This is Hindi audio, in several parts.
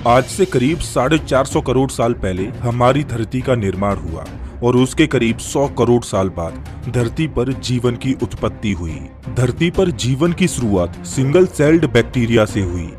आज से करीब 450 करोड़ साल पहले हमारी धरती का निर्माण हुआ और उसके करीब 100 करोड़ साल बाद धरती पर जीवन की उत्पत्ति हुई। धरती पर जीवन की शुरुआत सिंगल सेल्ड बैक्टीरिया से हुई।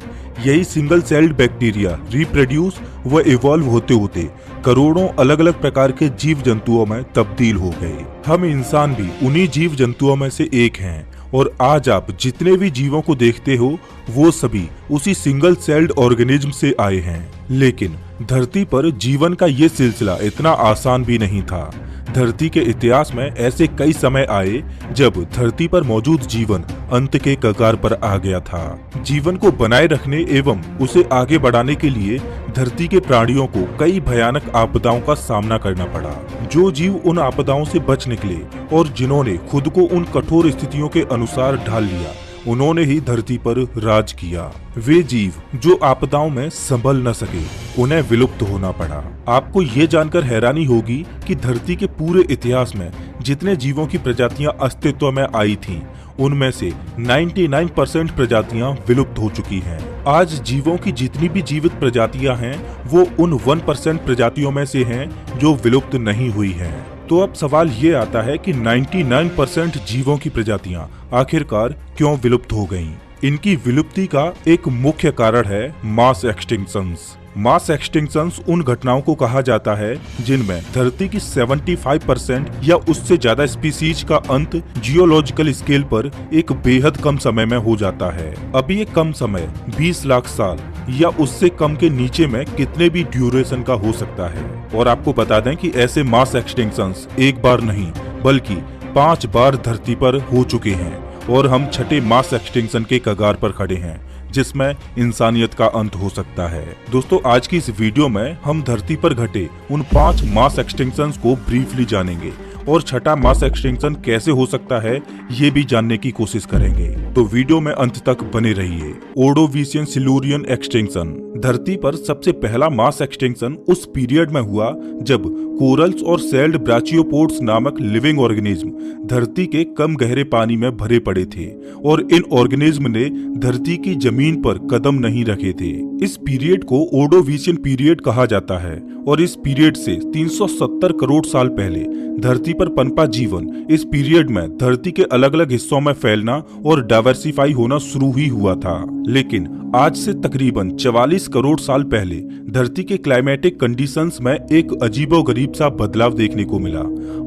यही सिंगल सेल्ड बैक्टीरिया रिप्रोड्यूस व इवॉल्व होते होते करोड़ों अलग अलग प्रकार के जीव जंतुओं में तब्दील हो गए। हम इंसान भी उन्हीं जीव जंतुओं में से एक हैं और आज आप जितने भी जीवों को देखते हो वो सभी उसी सिंगल सेल्ड ऑर्गेनिज्म से आए हैं। लेकिन धरती पर जीवन का ये सिलसिला इतना आसान भी नहीं था। धरती के इतिहास में ऐसे कई समय आए जब धरती पर मौजूद जीवन अंत के कगार पर आ गया था। जीवन को बनाए रखने एवं उसे आगे बढ़ाने के लिए धरती के प्राणियों को कई भयानक आपदाओं का सामना करना पड़ा। जो जीव उन आपदाओं से बच निकले और जिन्होंने खुद को उन कठोर स्थितियों के अनुसार ढाल लिया, उन्होंने ही धरती पर राज किया। वे जीव जो आपदाओं में संभल न सके, उन्हें विलुप्त होना पड़ा। आपको ये जानकर हैरानी होगी कि धरती के पूरे इतिहास में जितने जीवों की प्रजातियां अस्तित्व में आई थीं, उनमें से 99% प्रजातियां विलुप्त हो चुकी हैं। आज जीवों की जितनी भी जीवित प्रजातियां हैं, वो उन 1% प्रजातियों में से हैं जो विलुप्त नहीं हुई हैं। तो अब सवाल ये आता है कि 99% जीवों की प्रजातियां आखिरकार क्यों विलुप्त हो गईं? इनकी विलुप्ति का एक मुख्य कारण है मास एक्सटिंक्शंस। मास एक्सटिंक्शंस उन घटनाओं को कहा जाता है जिनमें धरती की 75% या उससे ज्यादा स्पीसीज का अंत जियोलॉजिकल स्केल पर एक बेहद कम समय में हो जाता है। अब ये कम समय 20 लाख साल या उससे कम के नीचे में कितने भी ड्यूरेशन का हो सकता है। और आपको बता दें कि ऐसे मास एक्सटिंक्शंस एक बार नहीं बल्कि 5 बार धरती पर हो चुके हैं और हम छठे मास एक्सटिंक्शन के कगार पर खड़े हैं, जिसमें इंसानियत का अंत हो सकता है। दोस्तों, आज की इस वीडियो में हम धरती पर घटे उन 5 मास एक्सटिंक्शंस को ब्रीफली जानेंगे और छठा मास एक्सटिंक्शन कैसे हो सकता है ये भी जानने की कोशिश करेंगे। तो वीडियो में अंत तक बने रहिए। Ordovician Silurian extinction. धरती पर सबसे पहला मास एक्सटिंक्शन उस पीरियड में हुआ जब कोरल्स और सेल्ड ब्राचियोपोड्स नामक लिविंग ऑर्गेनिज्म धरती के कम गहरे पानी में भरे पड़े थे और इन ऑर्गेनिज्म ने धरती की जमीन पर कदम नहीं रखे थे। इस पीरियड को ओर्डोविशियन पीरियड कहा जाता है और इस पीरियड से 370 करोड़ साल पहले धरती पर पनपा जीवन इस पीरियड में धरती के अलग अलग हिस्सों में फैलना और डाइवर्सिफाई होना शुरू ही हुआ था। लेकिन आज से तकरीबन 44 करोड़ साल पहले धरती के क्लाइमेटिक कंडीशंस में एक अजीबोगरीब सा बदलाव देखने को मिला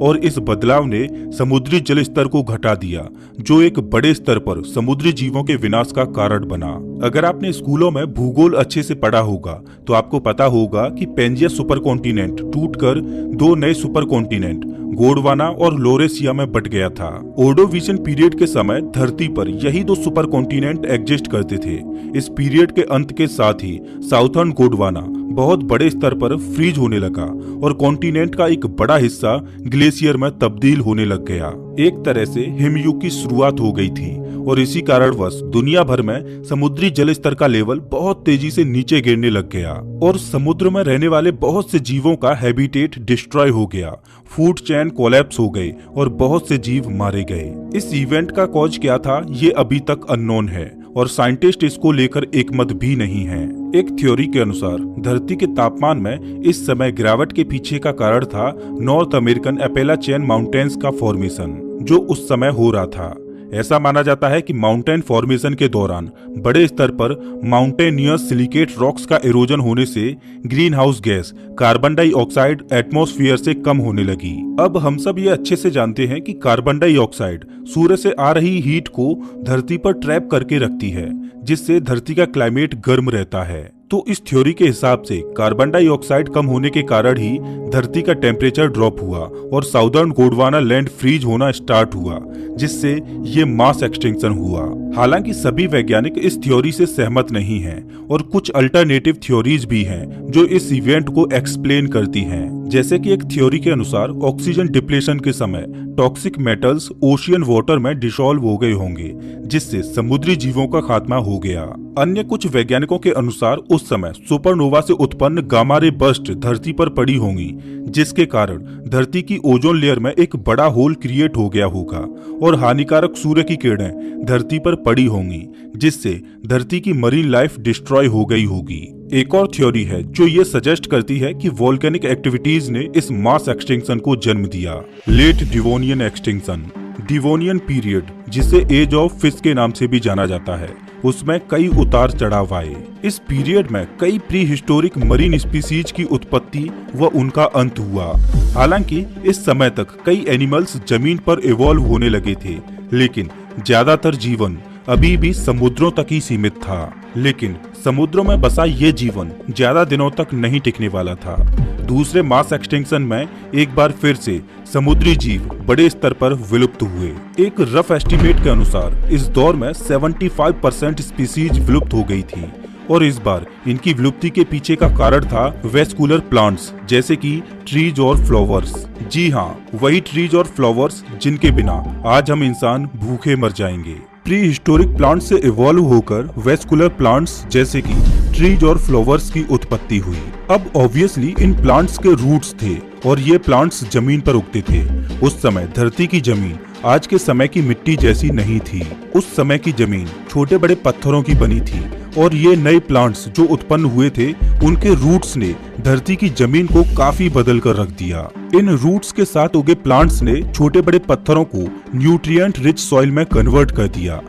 और इस बदलाव ने समुद्री जल स्तर को घटा दिया, जो एक बड़े स्तर पर समुद्री जीवों के विनाश का कारण बना। अगर आपने स्कूलों में भूगोल अच्छे से पढ़ा होगा तो आपको पता होगा कि पेंजिया सुपर कॉन्टिनेंट टूटकर 2 नए सुपर कॉन्टिनेंट गोंडवाना और लोरेसिया में बट गया था। ओर्डोविशियन पीरियड के समय धरती पर यही 2 सुपर कॉन्टिनेंट एग्जिस्ट करते थे। इस पीरियड के अंत के साथ ही साउथर्न गोंडवाना बहुत बड़े स्तर पर फ्रीज होने लगा और कॉन्टिनेंट का एक बड़ा हिस्सा ग्लेशियर में तब्दील होने लग गया। एक तरह से हिमयुग की शुरुआत हो गई थी और इसी कारणवश दुनिया भर में समुद्री जल स्तर का लेवल बहुत तेजी से नीचे गिरने लग गया और समुद्र में रहने वाले बहुत से जीवों का हैबिटेट डिस्ट्रॉय हो गया। फूड चेन कोलैप्स हो गई और बहुत से जीव मारे गए। इस इवेंट का कॉज क्या था ये अभी तक अननोन है और साइंटिस्ट इसको लेकर एकमत भी नहीं है। एक थ्योरी के अनुसार धरती के तापमान में इस समय गिरावट के पीछे का कारण था नॉर्थ अमेरिकन एपेलाचियन माउंटेन्स का फॉर्मेशन जो उस समय हो रहा था। ऐसा माना जाता है कि माउंटेन फॉर्मेशन के दौरान बड़े स्तर पर माउंटेनियस सिलिकेट रॉक्स का इरोजन होने से green house gas carbon dioxide atmosphere से कम होने लगी। अब हम सब ये अच्छे से जानते हैं कि कार्बन डाइऑक्साइड सूर्य से आ रही हीट को धरती पर ट्रैप करके रखती है, जिससे धरती का क्लाइमेट गर्म रहता है। तो इस थ्योरी के हिसाब से कार्बन डाइऑक्साइड कम होने के कारण ही धरती का टेम्परेचर ड्रॉप हुआ और साउदर्न गोंडवाना लैंड फ्रीज होना स्टार्ट हुआ, जिससे ये मास एक्सटिंक्शन हुआ। हालांकि सभी वैज्ञानिक इस थ्योरी से सहमत नहीं हैं और कुछ अल्टरनेटिव थ्योरीज भी हैं जो इस इवेंट को एक्सप्लेन करती हैं। जैसे कि एक थ्योरी के अनुसार ऑक्सीजन डिप्लेशन के समय टॉक्सिक मेटल्स ओशियन वाटर में डिसॉल्व हो गए होंगे, जिससे समुद्री जीवों का खात्मा हो गया। अन्य कुछ वैज्ञानिकों के अनुसार उस समय सुपरनोवा से उत्पन्न गामा रे बर्स्ट धरती पर पड़ी होंगी, जिसके कारण धरती की ओजोन लेयर में एक बड़ा होल क्रिएट हो गया होगा और हानिकारक सूर्य की किरणें धरती पर पड़ी होंगी, जिससे धरती की मरीन लाइफ डिस्ट्रॉय हो गई होगी। एक और थ्योरी है जो ये सजेस्ट करती है कि वोल्केनिक एक्टिविटीज ने इस मास एक्सटिंक्शन को जन्म दिया। Late Devonian extinction, Devonian period, जिसे एज ऑफ फिश के नाम से भी जाना जाता है, उसमें कई उतार चढ़ाव आए। इस पीरियड में कई प्री हिस्टोरिक मरीन स्पीसीज की उत्पत्ति व उनका अंत हुआ। हालांकि इस समय तक कई एनिमल्स जमीन पर इवॉल्व होने लगे थे, लेकिन ज्यादातर जीवन अभी भी समुद्रों तक ही सीमित था। लेकिन समुद्रों में बसा ये जीवन ज्यादा दिनों तक नहीं टिकने वाला था। दूसरे मास एक्सटिंक्शन में एक बार फिर से समुद्री जीव बड़े स्तर पर विलुप्त हुए। एक रफ एस्टीमेट के अनुसार इस दौर में 75% स्पीसीज विलुप्त हो गई थी और इस बार इनकी विलुप्ति के पीछे का कारण था वेस्कुलर प्लांट्स, जैसे कि ट्रीज और फ्लावर्स। जी हाँ, वही ट्रीज और फ्लावर्स जिनके बिना आज हम इंसान भूखे मर जाएंगे। प्री हिस्टोरिक प्लांट से इवॉल्व होकर वेस्कुलर प्लांट्स जैसे कि ट्रीज और फ्लावर्स की उत्पत्ति हुई। अब ऑब्वियसली इन प्लांट्स के रूट्स थे और ये प्लांट्स जमीन पर उगते थे। उस समय धरती की जमीन आज के समय की मिट्टी जैसी नहीं थी। उस समय की जमीन छोटे बड़े पत्थरों की बनी थी और ये नए प्लांट्स जो उत्पन्न हुए थे, उनके रूट्स ने धरती की जमीन को काफी बदल कर रख दिया। इन रूट्स के साथ उगे प्लांट्स ने छोटे बड़े पत्थरों को न्यूट्रिएंट रिच सॉइल में कन्वर्ट कर दिया।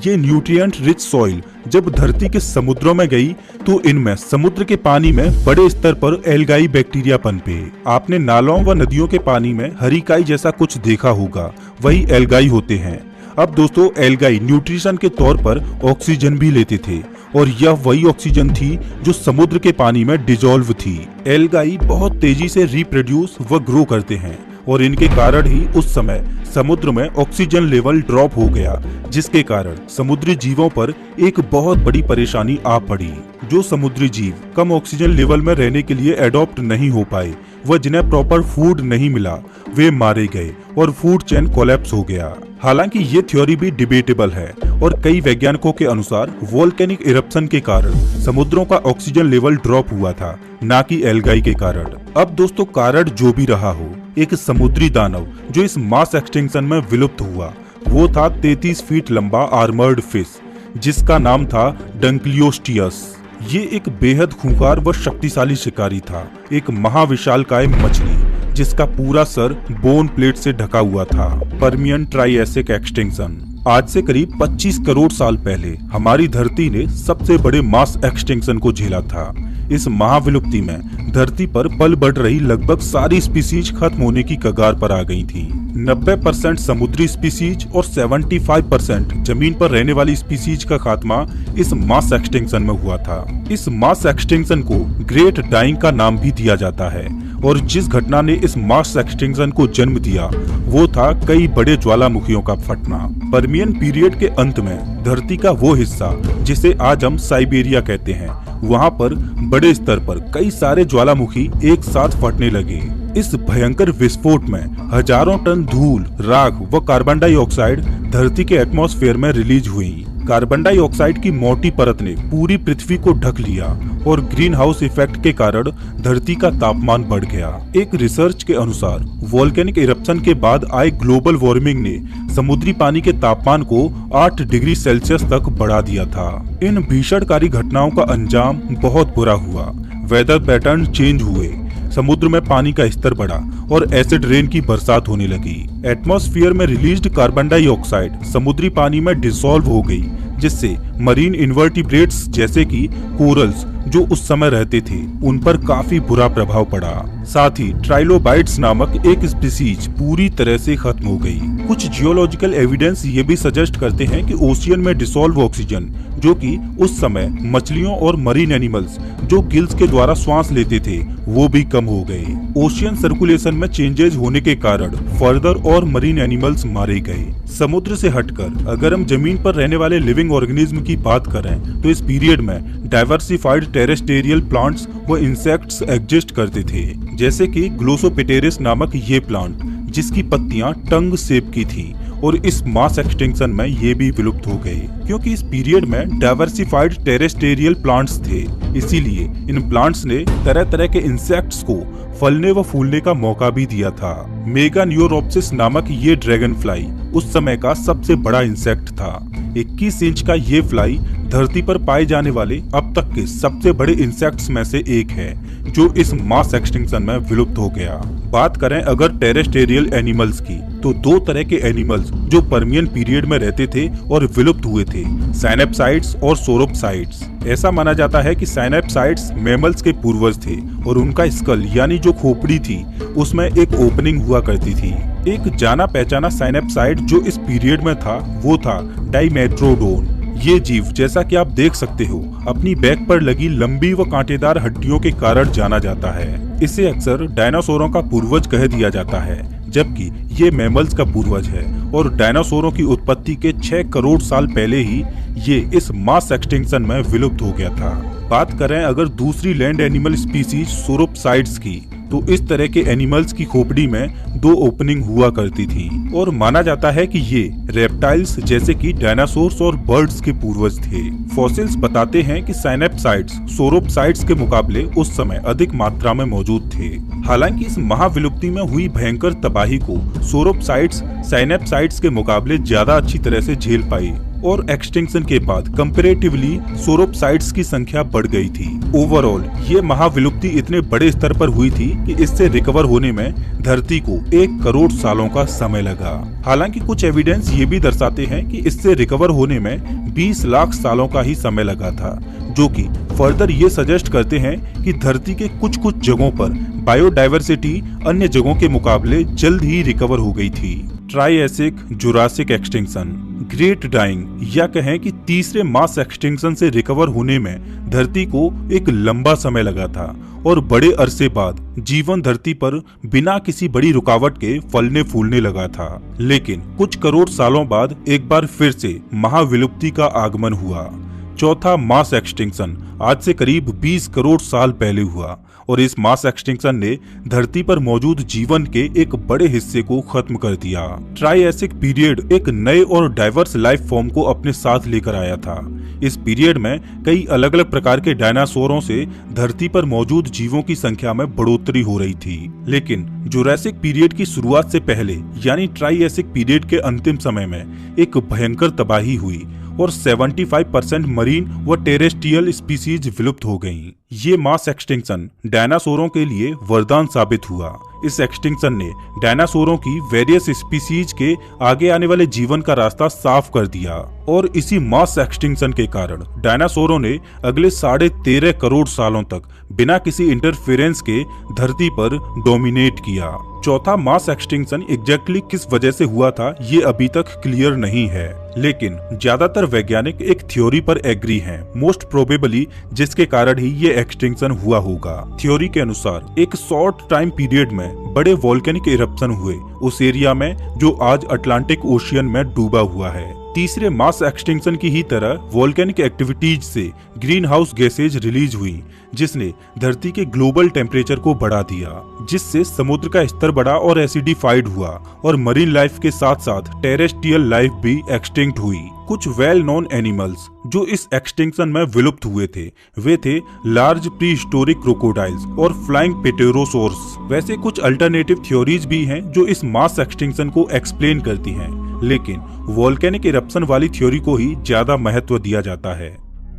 ये न्यूट्रिएंट रिच सॉइल जब धरती के समुद्रों में गई तो इनमें समुद्र के पानी में बड़े स्तर पर एल्गाई बैक्टीरिया पनपे। आपने नालों व नदियों के पानी में हरी काई जैसा कुछ देखा होगा, वही एल्गाई होते हैं। अब दोस्तों, एल्गाई न्यूट्रिशन के तौर पर ऑक्सीजन भी लेते थे और यह वही ऑक्सीजन थी जो समुद्र के पानी में डिजोल्व थी। एल्गाई बहुत तेजी से रिप्रोड्यूस व ग्रो करते हैं और इनके कारण ही उस समय समुद्र में ऑक्सीजन लेवल ड्रॉप हो गया, जिसके कारण समुद्री जीवों पर एक बहुत बड़ी परेशानी आ पड़ी। जो समुद्री जीव कम ऑक्सीजन लेवल में रहने के लिए एडॉप्ट नहीं हो पाए व जिन्हें प्रॉपर फूड नहीं मिला, वे मारे गए और फूड चेन कोलैप्स हो गया। हालांकि ये थ्योरी भी डिबेटेबल है और कई वैज्ञानिकों के अनुसार वोल्केनिक इरप्शन के कारण समुद्रों का ऑक्सीजन लेवल ड्रॉप हुआ था, ना कि एल्गाई के कारण। अब दोस्तों, कारण जो भी रहा हो, एक समुद्री दानव जो इस मास एक्सटिंक्शन में विलुप्त हुआ, वो था 33 फीट लंबा आर्मर्ड फिश, जिसका नाम था डंक्लियोस्टियस। ये एक बेहद खूंखार व शक्तिशाली शिकारी था, एक महाविशालकाय मछली जिसका पूरा सर बोन प्लेट से ढका हुआ था। Permian Triassic extinction. आज से करीब 25 करोड़ साल पहले हमारी धरती ने सबसे बड़े मास एक्सटिंक्शन को झेला था। इस महाविलुप्ति में धरती पर पल बढ़ रही लगभग सारी स्पीसीज खत्म होने की कगार पर आ गई थी। 90% समुद्री स्पीसीज और 75% जमीन पर रहने वाली स्पीसीज का खात्मा इस मास एक्सटिंक्शन में हुआ था। इस मास एक्सटिंक्शन को ग्रेट डाइंग का नाम भी दिया जाता है और जिस घटना ने इस मास एक्सटिंक्शन को जन्म दिया वो था कई बड़े ज्वालामुखियों का फटना। पर्मियन पीरियड के अंत में धरती का वो हिस्सा जिसे आज हम साइबेरिया कहते हैं, वहाँ पर बड़े स्तर पर कई सारे ज्वालामुखी एक साथ फटने लगे। इस भयंकर विस्फोट में हजारों टन धूल, राख व कार्बन डाइऑक्साइड धरती के एटमॉस्फेयर में रिलीज हुई। कार्बन डाइऑक्साइड की मोटी परत ने पूरी पृथ्वी को ढक लिया और ग्रीन हाउस इफेक्ट के कारण धरती का तापमान बढ़ गया। एक रिसर्च के अनुसार वोल्केनिक इरप्शन के बाद आए ग्लोबल वार्मिंग ने समुद्री पानी के तापमान को 8 डिग्री सेल्सियस तक बढ़ा दिया था। इन भीषणकारी घटनाओं का अंजाम बहुत बुरा हुआ। वेदर पैटर्न चेंज हुए, समुद्र में पानी का स्तर बढ़ा और एसिड रेन की बरसात होने लगी। एटमॉस्फेयर में रिलीज्ड कार्बन डाइऑक्साइड समुद्री पानी में डिसॉल्व हो गई, जिससे मरीन इन्वर्टिब्रेट्स जैसे कि कोरल्स जो उस समय रहते थे उन पर काफी बुरा प्रभाव पड़ा। साथ ही ट्राइलोबाइट्स नामक एक स्पीसीज पूरी तरह से खत्म हो गई। कुछ जियोलॉजिकल एविडेंस ये भी सजेस्ट करते हैं कि ओशियन में डिसॉल्व ऑक्सीजन, जो कि उस समय मछलियों और मरीन एनिमल्स जो गिल्स के द्वारा श्वास लेते थे, वो भी कम हो गए। ओशियन सर्कुलेशन में चेंजेस होने के कारण फर्दर और मरीन एनिमल्स मारे गए। समुद्र से हटकर अगर हम जमीन पर रहने वाले लिविंग ऑर्गेनिज्म की बात करें तो इस पीरियड में डाइवर्सिफाइड टेरेस्टेरियल प्लांट्स व इंसेक्ट्स एग्जिस्ट करते थे, जैसे कि ग्लोसोपिटेरिस नामक ये प्लांट जिसकी पत्तियां टंग शेप की थी और इस मास एक्सटिंक्शन में ये भी विलुप्त हो गए। क्योंकि इस पीरियड में डाइवर्सिफाइड टेरेस्टेरियल प्लांट्स थे, इसीलिए इन प्लांट्स ने तरह तरह के इंसेक्ट्स को फलने व फूलने का मौका भी दिया था। मेगान्यूरोप्सिस नामक ये ड्रैगन फ्लाई उस समय का सबसे बड़ा इंसेक्ट था। 21 इंच का ये फ्लाई धरती पर पाए जाने वाले अब तक के सबसे बड़े इंसेक्ट्स में से एक है, जो इस मास एक्सटिंक्शन में विलुप्त हो गया। बात करें अगर टेरेस्टेरियल एनिमल्स की, तो दो तरह के एनिमल्स जो पर्मियन पीरियड में रहते थे और विलुप्त हुए थे, साइनेप्साइड्स और सोरोप्साइड्स। ऐसा माना जाता है कि साइनेप्साइड्स मैमल्स के पूर्वज थे और उनका स्कल यानी जो खोपड़ी थी उसमें एक ओपनिंग हुआ करती थी। एक जाना पहचाना साइनेप्साइड जो इस पीरियड में था वो था डाइमेट्रोडोन। ये जीव, जैसा कि आप देख सकते हो, अपनी बैक पर लगी लंबी व कांटेदार हड्डियों के कारण जाना जाता है। इसे अक्सर डायनासोरों का पूर्वज कह दिया जाता है, जबकि ये मैमल्स का पूर्वज है और डायनासोरों की उत्पत्ति के 6 करोड़ साल पहले ही ये इस मास एक्सटिंक्शन में विलुप्त हो गया था। बात करें अगर दूसरी लैंड एनिमल स्पीसीज सोरोप्साइड्स की, तो इस तरह के एनिमल्स की खोपड़ी में 2 ओपनिंग हुआ करती थी और माना जाता है कि ये रेप्टाइल्स जैसे कि डायनासोर्स और बर्ड्स के पूर्वज थे। फॉसिल्स बताते हैं कि साइनेप्साइड्स सोरोप्साइड्स के मुकाबले उस समय अधिक मात्रा में मौजूद थे। हालांकि इस महाविलुप्ति में हुई भयंकर तबाही को सोरोप्साइड्स साइनेप्साइड्स के मुकाबले ज्यादा अच्छी तरह से झेल पाई और एक्सटिंक्शन के बाद कंपैरेटिवली सोरोप्साइड्स की संख्या बढ़ गई थी। ओवरऑल ये महाविलुप्ति इतने बड़े स्तर पर हुई थी कि इससे रिकवर होने में धरती को 1 करोड़ सालों का समय लगा। हालांकि कुछ एविडेंस ये भी दर्शाते हैं कि इससे रिकवर होने में 20 लाख सालों का ही समय लगा था, जो कि फर्दर ये सजेस्ट करते हैं कि धरती के कुछ जगहों पर बायोडाइवर्सिटी अन्य जगहों के मुकाबले जल्द ही रिकवर हो गई थी। Triassic Jurassic extinction, great dying या कहें कि तीसरे मास एक्सटिंक्शन से रिकवर होने में धरती को एक लंबा समय लगा था और बड़े अरसे बाद जीवन धरती पर बिना किसी बड़ी रुकावट के फलने फूलने लगा था। लेकिन कुछ करोड़ सालों बाद एक बार फिर से महाविलुप्ति का आगमन हुआ। चौथा मास एक्सटिंक्शन आज से करीब 20 करोड़ साल पहले हुआ और इस मास एक्सटिंक्शन ने धरती पर मौजूद जीवन के एक बड़े हिस्से को खत्म कर दिया। ट्राइएसिक पीरियड एक नए और डाइवर्स लाइफ फॉर्म को अपने साथ लेकर आया था। इस पीरियड में कई अलग अलग प्रकार के डायनासोरों से धरती पर मौजूद जीवों की संख्या में बढ़ोतरी हो रही थी। लेकिन जुरासिक पीरियड की शुरुआत से पहले यानी ट्राइएसिक पीरियड के अंतिम समय में एक भयंकर तबाही हुई और 75% मरीन व टेरेस्ट्रियल स्पीसीज विलुप्त हो गईं। ये मास एक्सटिंक्शन डायनासोरों के लिए वरदान साबित हुआ। इस एक्सटिंक्शन ने डायनासोरों की वेरियस स्पीसीज के आगे आने वाले जीवन का रास्ता साफ कर दिया और इसी मास एक्सटिंक्शन के कारण डायनासोरों ने अगले 13.5 करोड़ सालों तक बिना किसी इंटरफेरेंस के धरती पर डोमिनेट किया। चौथा मास एक्सटिंक्शन एग्जैक्टली किस वजह से हुआ था ये अभी तक क्लियर नहीं है, लेकिन ज्यादातर वैज्ञानिक एक थ्योरी पर एग्री हैं, मोस्ट प्रोबेबली जिसके कारण ही ये एक्सटिंक्शन हुआ होगा। थ्योरी के अनुसार एक शॉर्ट टाइम पीरियड में बड़े वोल्केनिक इरप्शन हुए उस एरिया में जो आज अटलांटिक ओशियन में डूबा हुआ है। तीसरे मास एक्सटिंक्शन की ही तरह वोल्केनिक एक्टिविटीज से ग्रीन हाउस गैसेज रिलीज हुई, जिसने धरती के ग्लोबल टेम्परेचर को बढ़ा दिया, जिससे समुद्र का स्तर बढ़ा और एसिडिफाइड हुआ और मरीन लाइफ के साथ साथ टेरेस्ट्रियल लाइफ भी एक्सटिंक्ट हुई। कुछ वेल नोन एनिमल्स जो इस एक्सटिंक्शन में विलुप्त हुए थे वे थे लार्ज प्री हिस्टोरिक क्रोकोडाइल्स और फ्लाइंग पेटेरोसोर्स। वैसे कुछ अल्टरनेटिव थ्योरीज भी हैं जो इस मास एक्सटिंक्शन को एक्सप्लेन करती हैं, लेकिन वोल्केनिक इरप्शन वाली थ्योरी को ही ज्यादा महत्व दिया जाता है।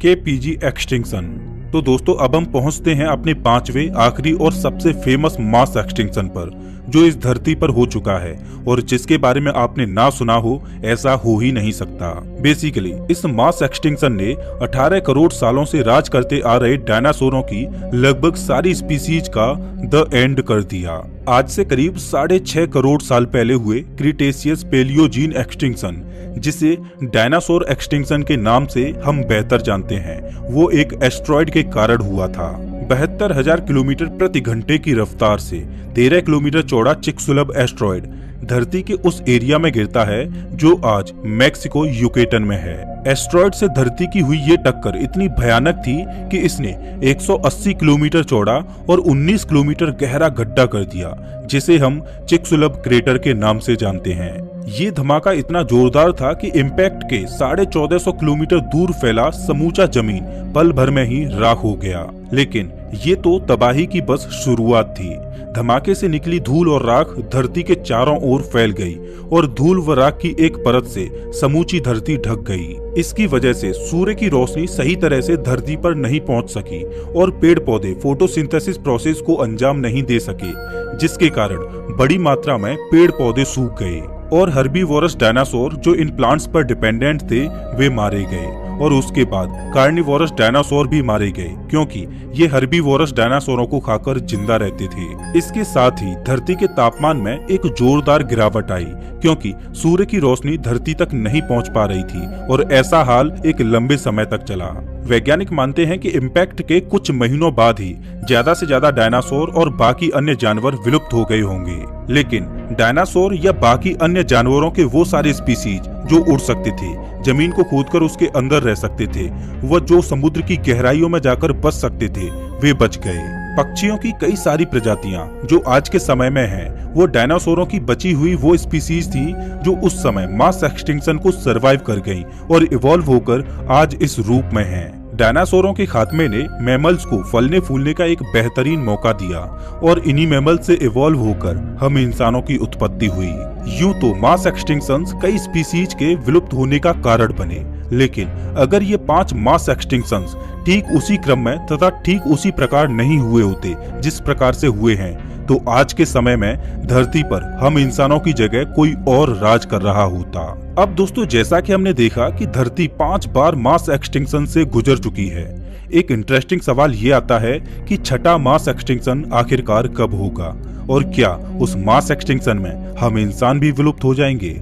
KPG extinction. तो दोस्तों अब हम पहुंचते हैं अपने 5वें आखिरी और सबसे फेमस मास एक्सटिंक्शन पर, जो इस धरती पर हो चुका है और जिसके बारे में आपने ना सुना हो ऐसा हो ही नहीं सकता। बेसिकली इस मास एक्सटिंक्शन ने 18 करोड़ सालों से राज करते आ रहे डायनासोरों की लगभग सारी स्पीसीज का द एंड कर दिया। आज से करीब 6.5 करोड़ साल पहले हुए क्रिटेशियस पेलियोजीन एक्सटिंक्शन, जिसे डायनासोर एक्सटिंक्शन के नाम से हम बेहतर जानते हैं, वो एक एस्ट्रॉयड के कारण हुआ था। 72,000 किलोमीटर प्रति घंटे की रफ्तार से 13 किलोमीटर चौड़ा चिकसुलब एस्ट्रॉयड धरती के उस एरिया में गिरता है जो आज मैक्सिको यूकेटन में है। एस्ट्रॉयड से धरती की हुई ये टक्कर इतनी भयानक थी कि इसने 180 किलोमीटर चौड़ा और 19 किलोमीटर गहरा गड्ढा कर दिया, जिसे हम चिकसुलब क्रेटर के नाम से जानते हैं। ये धमाका इतना जोरदार था कि इम्पैक्ट के 1450 किलोमीटर दूर फैला समूचा जमीन पल भर में ही राख हो गया। लेकिन ये तो तबाही की बस शुरुआत थी। धमाके से निकली धूल और राख धरती के चारों ओर फैल गई और धूल व राख की एक परत से समूची धरती ढक गई। इसकी वजह से सूर्य की रोशनी सही तरह से धरती पर नहीं पहुंच सकी और पेड़ पौधे फोटोसिंथेसिस प्रोसेस को अंजाम नहीं दे सके, जिसके कारण बड़ी मात्रा में पेड़ पौधे सूख गए और हर्बीवोरस डायनासोर जो इन प्लांट्स पर डिपेंडेंट थे वे मारे गए। और उसके बाद कार्निवोरस डायनासोर भी मारे गए, क्योंकि ये हर्बीवोरस डायनासोरों को खाकर जिंदा रहते थे। इसके साथ ही धरती के तापमान में एक जोरदार गिरावट आई, क्योंकि सूर्य की रोशनी धरती तक नहीं पहुंच पा रही थी और ऐसा हाल एक लंबे समय तक चला। वैज्ञानिक मानते हैं कि इम्पैक्ट के कुछ महीनों बाद ही ज्यादा से ज्यादा डायनासोर और बाकी अन्य जानवर विलुप्त हो गए होंगे। लेकिन डायनासोर या बाकी अन्य जानवरों के वो सारे स्पीसीज जो उड़ सकते थे, जमीन को खोदकर उसके अंदर रह सकते थे, व जो समुद्र की गहराइयों में जाकर बच सकते थे, वे बच गए। पक्षियों की कई सारी प्रजातियां जो आज के समय में हैं, वो डायनासोरों की बची हुई वो स्पीसीज थी जो उस समय मास एक्सटिंक्शन को सरवाइव कर गईं और इवॉल्व होकर आज इस रूप में हैं। डायनासोरों के खात्मे ने मैमल्स को फलने फूलने का एक बेहतरीन मौका दिया और इन्हीं मैमल से इवॉल्व होकर हम इंसानों की उत्पत्ति हुई। यूं तो मास एक्सटिंक्शंस कई स्पीसीज के विलुप्त होने का कारण बने, लेकिन अगर ये 5 मास एक्सटिंक्शंस ठीक उसी क्रम में तथा ठीक उसी प्रकार नहीं हुए होते जिस प्रकार से हुए हैं, तो आज के समय में धरती पर हम इंसानों की जगह कोई और राज कर रहा होता। अब दोस्तों, जैसा कि हमने देखा कि धरती 5 बार मास एक्सटिंक्शन से गुजर चुकी है, एक इंटरेस्टिंग सवाल ये आता है कि छठा मास एक्सटिंक्शन आखिरकार कब होगा और क्या उस मास एक्सटिंक्शन में हम इंसान भी विलुप्त हो जाएंगे।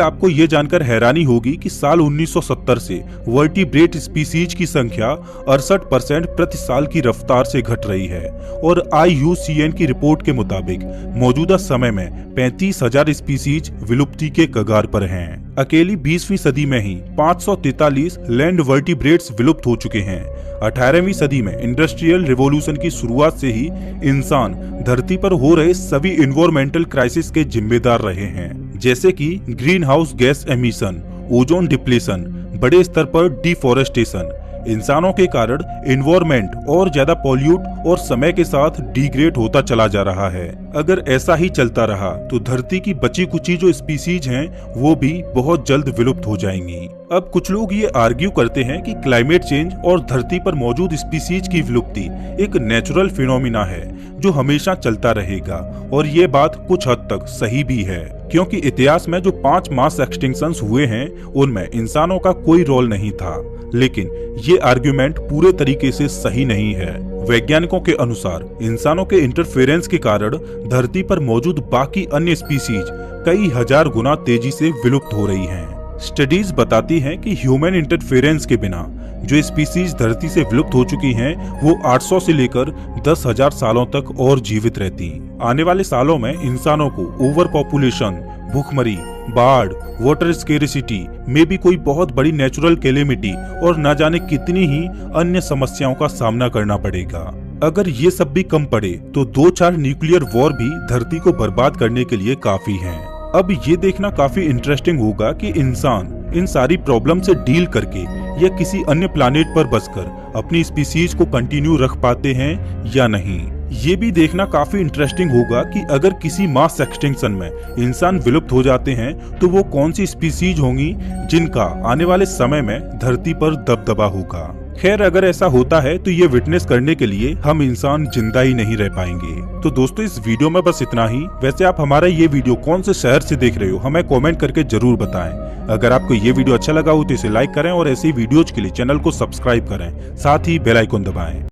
आपको ये जानकर हैरानी होगी कि साल 1970 से वर्टिब्रेट स्पीसीज की संख्या 68% प्रति साल की रफ्तार से घट रही है और IUCN की रिपोर्ट के मुताबिक मौजूदा समय में 35,000 स्पीसीज विलुप्ति के कगार पर हैं। अकेली 20वीं सदी में ही 543 लैंड वर्टिब्रेट्स विलुप्त हो चुके हैं। 18वीं सदी में इंडस्ट्रियल रिवॉल्यूशन की शुरुआत से ही इंसान धरती पर हो रहे सभी इन्वायरमेंटल क्राइसिस के जिम्मेदार रहे हैं, जैसे कि green house gas emission, ozone depletion, बड़े स्तर पर डिफोरेस्टेशन। इंसानों के कारण एनवायरमेंट और ज्यादा पॉल्यूट और समय के साथ डिग्रेड होता चला जा रहा है। अगर ऐसा ही चलता रहा तो धरती की बची कुची जो स्पीसीज हैं वो भी बहुत जल्द विलुप्त हो जाएंगी। अब कुछ लोग ये आर्ग्यू करते हैं कि क्लाइमेट चेंज और धरती पर मौजूद स्पीसीज की विलुप्ति एक नेचुरल फिनोमिना है जो हमेशा चलता रहेगा, और ये बात कुछ हद तक सही भी है, क्योंकि इतिहास में जो 5 मास एक्सटिंक्शंस हुए हैं उनमें इंसानों का कोई रोल नहीं था। लेकिन ये आर्ग्यूमेंट पूरे तरीके से सही नहीं है। वैज्ञानिकों के अनुसार इंसानों के इंटरफेरेंस के कारण धरती पर मौजूद बाकी अन्य स्पीसीज कई हजार गुना तेजी से विलुप्त हो रही हैं। स्टडीज बताती हैं कि ह्यूमन इंटरफेरेंस के बिना जो स्पीसीज धरती से विलुप्त हो चुकी हैं वो 800 से लेकर 10,000 सालों तक और जीवित रहती। आने वाले सालों में इंसानों को ओवर पॉपुलेशन, भूखमरी, बाढ़, वाटर स्केरिसिटी में भी कोई बहुत बड़ी नेचुरल कैलेमिटी और न जाने कितनी ही अन्य समस्याओं का सामना करना पड़ेगा। अगर ये सब भी कम पड़े तो 2-4 न्यूक्लियर वॉर भी धरती को बर्बाद करने के लिए काफी हैं। अब ये देखना काफी इंटरेस्टिंग होगा कि इंसान इन सारी प्रॉब्लम से डील करके या किसी अन्य प्लैनेट पर बसकर अपनी स्पीसीज को कंटिन्यू रख पाते हैं या नहीं। ये भी देखना काफी इंटरेस्टिंग होगा कि अगर किसी मास एक्सटिंक्शन में इंसान विलुप्त हो जाते हैं तो वो कौन सी स्पीसीज होंगी जिनका आने वाले समय में धरती पर दबदबा होगा। खैर, अगर ऐसा होता है तो ये विटनेस करने के लिए हम इंसान जिंदा ही नहीं रह पाएंगे। तो दोस्तों, इस वीडियो में बस इतना ही। वैसे आप हमारा ये वीडियो कौन से शहर से देख रहे हो हमें कमेंट करके जरूर बताएं। अगर आपको ये वीडियो अच्छा लगा हो तो इसे लाइक करें और ऐसे वीडियोज के लिए चैनल को सब्सक्राइब करें, साथ ही बेल आइकन दबाएं।